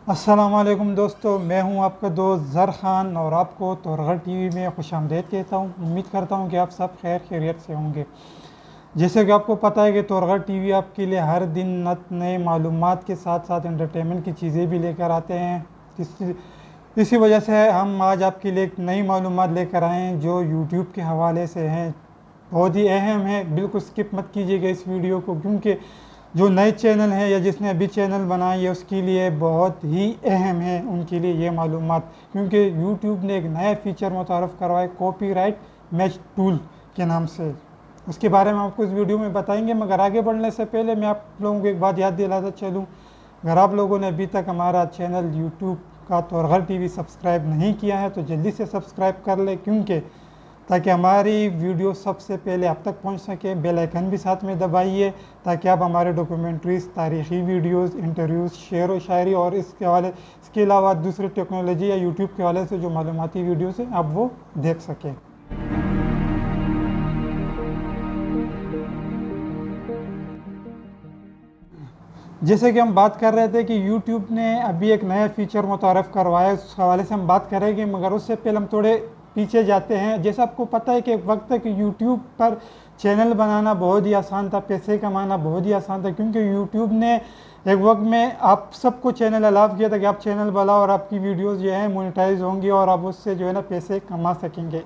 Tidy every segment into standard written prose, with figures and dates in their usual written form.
अस्सलाम वालेकुम दोस्तों, मैं हूं आपका दोस्त ज़र ख़ान और आपको तोरगर टीवी में खुशामदीद कहता हूं। उम्मीद करता हूं कि आप सब खैर खैरियत से होंगे। जैसे कि आपको पता है कि तोरगर टीवी आपके लिए हर दिन नए मालूमात के साथ साथ एंटरटेनमेंट की चीज़ें भी लेकर आते हैं। इसी वजह से हम आज आपके लिए एक नई मालूमात लेकर आए हैं जो यूट्यूब के हवाले से हैं, बहुत ही अहम है। बिल्कुल स्किप मत कीजिएगा इस वीडियो को, क्योंकि जो नए चैनल हैं या जिसने अभी चैनल बनाई है उसके लिए बहुत ही अहम है, उनके लिए ये मालूमात। क्योंकि यूट्यूब ने एक नया फीचर मुतारफ़ करवाया कॉपीराइट मैच टूल के नाम से। उसके बारे में आपको इस वीडियो में बताएंगे, मगर आगे बढ़ने से पहले मैं आप लोगों को एक बात याद दिलाता चलूँ। अगर आप लोगों ने अभी तक हमारा चैनल यूट्यूब का तोरगर टीवी सब्सक्राइब नहीं किया है तो जल्दी से सब्सक्राइब कर ले, क्योंकि ताकि हमारी वीडियो सबसे पहले आप तक पहुंच सके। बेल आइकन भी साथ में दबाइए ताकि आप हमारे डॉक्यूमेंट्रीज़, तारीख़ी वीडियोस, इंटरव्यूज़, शेर व शायरी और इसके अलावा दूसरे टेक्नोलॉजी या यूट्यूब के हवाले से जो मालूमाती वीडियोस हैं आप वो देख सकें। जैसे कि हम बात कर रहे थे कि यूट्यूब ने अभी एक नया फीचर मुतारफ़ करवाया, उस हवाले से हम बात करेंगे, मगर उससे पहले हम थोड़े पीछे जाते हैं। जैसे आपको पता है कि एक वक्त तक यूट्यूब पर चैनल बनाना बहुत ही आसान था, पैसे कमाना बहुत ही आसान था, क्योंकि यूट्यूब ने एक वक्त में आप सबको चैनल अलाउ किया था कि आप चैनल बनाओ और आपकी वीडियोस जो है मोनेटाइज होंगी और आप उससे जो है ना पैसे कमा सकेंगे।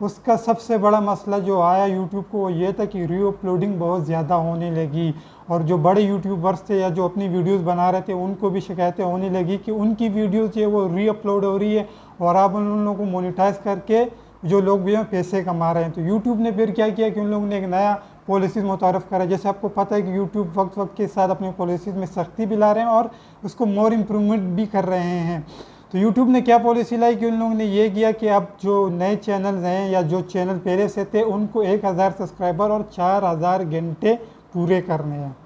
उसका सबसे बड़ा मसला जो आया यूट्यूब को वो ये था कि रीअपलोडिंग बहुत ज़्यादा होने लगी, और जो बड़े यूट्यूबर्स थे या जो अपनी वीडियोस बना रहे थे उनको भी शिकायतें होने लगी कि उनकी वीडियोस जो है वो रीअपलोड हो रही है और आप उन लोगों को मोनेटाइज करके जो लोग भी हैं पैसे कमा रहे हैं। तो यूट्यूब ने फिर क्या किया कि उन लोगों ने एक नया पॉलिसीज़ मुतारफ़ करा। जैसे आपको पता है कि यूट्यूब वक्त वक्त के साथ अपने पॉलिसीज़ में सख्ती भी ला रहे हैं और उसको मोर इम्प्रूवमेंट भी कर रहे हैं। तो यूट्यूब ने क्या पॉलिसी लाई कि उन लोगों ने ये किया कि अब जो नए चैनल हैं या जो चैनल पहले से थे उनको 1000 सब्सक्राइबर और 4000 घंटे पूरे करने हैं।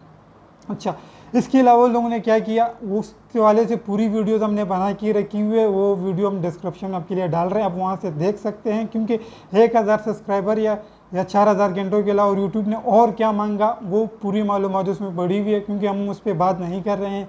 अच्छा, इसके अलावा लोगों ने क्या किया, उसके वाले से पूरी वीडियोस हमने बना के रखी हुई है, वो वीडियो हम डिस्क्रिप्शन में आपके लिए डाल रहे हैं, आप वहाँ से देख सकते हैं। क्योंकि 1000 सब्सक्राइबर या 4000 घंटों के अलावा यूट्यूब ने और क्या मांगा वो पूरी मालूमात उसमें बढ़ी हुई है, क्योंकि हम उस पर बात नहीं कर रहे हैं।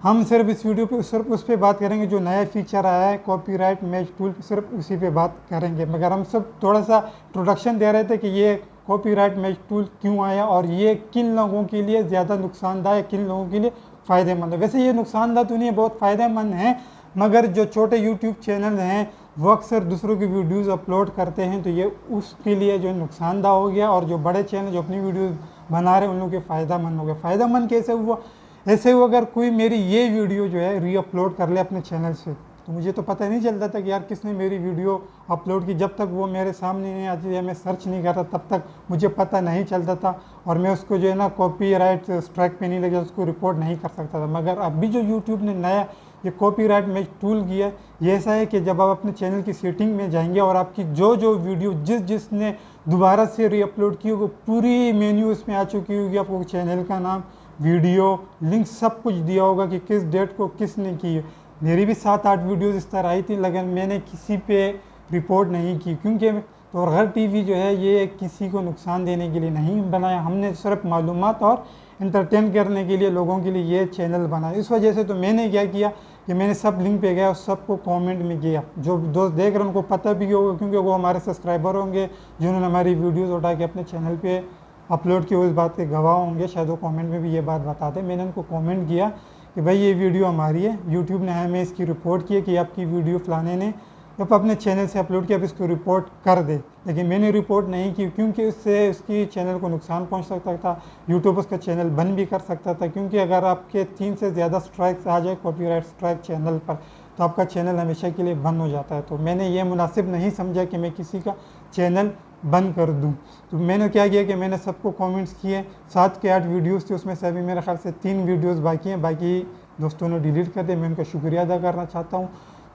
हम सिर्फ इस वीडियो पे सिर्फ उस पर बात करेंगे जो नया फीचर आया है कॉपीराइट मैच टूल, सिर्फ उसी पे बात करेंगे। मगर हम सब थोड़ा सा इंट्रोडक्शन दे रहे थे कि ये कॉपीराइट मैच टूल क्यों आया और ये किन लोगों के लिए ज़्यादा नुकसानदायक है, किन लोगों के लिए फ़ायदेमंद है। वैसे ये नुकसानदायक तो नहीं है, बहुत फ़ायदेमंद है, मगर जो छोटे यूट्यूब चैनल हैं वो अक्सर दूसरों की वीडियोस अपलोड करते हैं तो ये उसके लिए जो नुकसानदा हो गया, और जो बड़े चैनल जो अपनी वीडियोस बना रहे हैं उन लोगों के फ़ायदेमंद हो गया। फ़ायदेमंद कैसे हुआ, ऐसे हुआ अगर कोई मेरी ये वीडियो जो है रीअपलोड कर ले अपने चैनल से तो मुझे तो पता नहीं चलता था कि यार किसने मेरी वीडियो अपलोड की। जब तक वो मेरे सामने नहीं आती या मैं सर्च नहीं करता तब तक मुझे पता नहीं चलता था, और मैं उसको जो है ना कॉपीराइट स्ट्राइक पे नहीं लगे उसको रिपोर्ट नहीं कर सकता था। मगर अभी जो यूट्यूब ने नया ये कॉपीराइट मैच टूल किया, ये ऐसा है कि जब आप अपने चैनल की सेटिंग में जाएंगे और आपकी जो वीडियो जिसने दोबारा से रीअपलोड की होगी पूरी मेन्यू उसमें आ चुकी होगी, आपको चैनल का नाम, वीडियो, लिंक सब कुछ दिया होगा कि किस डेट को किसने की है। मेरी भी 7-8 वीडियोस इस तरह आई थी, लेकिन मैंने किसी पे रिपोर्ट नहीं की, क्योंकि तोरगर टीवी जो है ये किसी को नुकसान देने के लिए नहीं बनाया, हमने सिर्फ मालूमात और इंटरटेन करने के लिए लोगों के लिए ये चैनल बनाया। इस वजह से तो मैंने क्या किया कि मैंने सब लिंक पे गया और सबको कमेंट में किया। जो दोस्त देख रहे हैं उनको पता भी होगा, क्योंकि वो हमारे सब्सक्राइबर होंगे जिन्होंने हमारी वीडियोज़ उठा के अपने चैनल पर अपलोड किए, उस बात के गवाह होंगे, शायद वो कमेंट में भी ये बात बताते। मैंने उनको कमेंट किया कि भाई ये वीडियो हमारी है, यूट्यूब ने हमें इसकी रिपोर्ट की है कि आपकी वीडियो फलाने ने आप अपने चैनल से अपलोड किया, आप इसको रिपोर्ट कर दे। लेकिन मैंने रिपोर्ट नहीं की, क्योंकि उससे उसकी चैनल को नुकसान पहुंच सकता था, यूट्यूब उसका चैनल बंद भी कर सकता था। क्योंकि अगर आपके 3 से ज़्यादा स्ट्राइक्स आ जाए कॉपीराइट स्ट्राइक चैनल पर तो आपका चैनल हमेशा के लिए बंद हो जाता है। तो मैंने ये मुनासिब नहीं समझा कि मैं किसी का चैनल बंद कर दूं। तो मैंने क्या किया कि मैंने सबको कमेंट्स किए, 7 के 8 वीडियोस थे, उसमें से अभी मेरे ख्याल से 3 वीडियोस बाकी हैं, बाकी दोस्तों ने डिलीट कर दिए। मैं उनका शुक्रिया अदा करना चाहता हूं।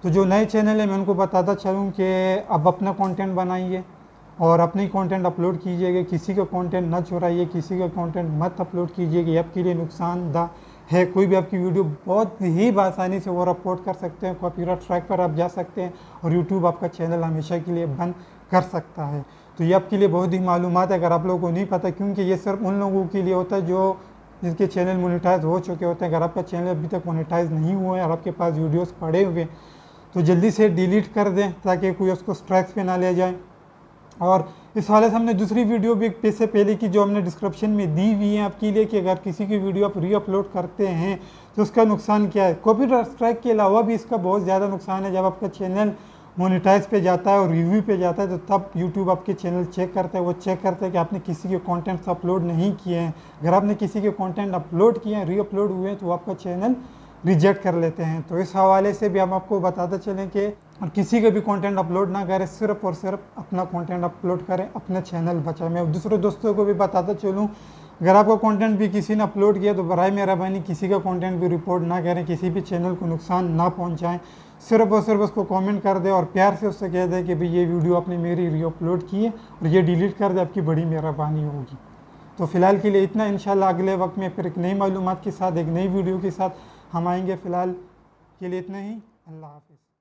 तो जो नए चैनल है मैं उनको बताता चलूँ कि अब अपना कंटेंट बनाइए और अपनी कंटेंट अपलोड कीजिएगा, किसी का कंटेंट ना चुराइए, किसी का कंटेंट मत अपलोड कीजिएगा, ये आपके लिए नुकसानदा है। कोई भी आपकी वीडियो बहुत ही आसानी से वो रिपोर्ट कर सकते हैं, कॉपीराइट स्ट्राइक पर आप जा सकते हैं और यूट्यूब आपका चैनल हमेशा के लिए बंद कर सकता है। तो ये आपके लिए बहुत ही मालूमात है अगर आप लोगों को नहीं पता, क्योंकि ये सिर्फ उन लोगों के लिए होता है जो जिसके चैनल मोनेटाइज हो चुके होते हैं। अगर आपका चैनल अभी तक मोनेटाइज नहीं हुआ है और आपके पास वीडियोस पड़े हुए हैं तो जल्दी से डिलीट कर दें ताकि कोई उसको स्ट्राइक्स पे ना ले जाए। और इस हवाले से हमने दूसरी वीडियो भी पैसे पहले की जो हमने डिस्क्रिप्शन में दी हुई है आपके लिए कि अगर किसी की वीडियो आप री अपलोड करते हैं तो उसका नुकसान क्या है। कॉपीराइट स्ट्राइक के अलावा भी इसका बहुत ज़्यादा नुकसान है। जब आपका चैनल मोनेटाइज पे जाता है और रिव्यू पे जाता है तो तब यूट्यूब आपके चैनल चेक करता है। वो चेक करता है कि आपने किसी के कंटेंट्स अपलोड नहीं किए हैं। अगर आपने किसी के कंटेंट अपलोड किए हैं, री अपलोड हुए हैं, तो आपका चैनल रिजेक्ट कर लेते हैं। तो इस हवाले से भी हम आपको बताते चलें कि किसी का भी कंटेंट अपलोड ना करें, सिर्फ और सिर्फ अपना कंटेंट अपलोड करें, अपना चैनल बचाएं। मैं दूसरे दोस्तों को भी बताता चलूँ, अगर आपका कंटेंट भी किसी ने अपलोड किया तो बराए मेहरबानी किसी का कंटेंट भी रिपोर्ट ना करें, किसी भी चैनल को नुकसान ना पहुंचाएं। सिर्फ और सिर्फ उसको कमेंट कर दे और प्यार से उससे कह दे कि भाई ये वीडियो आपने मेरी री अपलोड की है और ये डिलीट कर दे, आपकी बड़ी मेहरबानी होगी। तो फ़िलहाल के लिए इतना, इंशाल्लाह अगले वक्त में फिर एक नई मालूमात के साथ, एक नई वीडियो के साथ हम आएंगे। फ़िलहाल के लिए इतना ही। अल्लाह हाफ़िज़।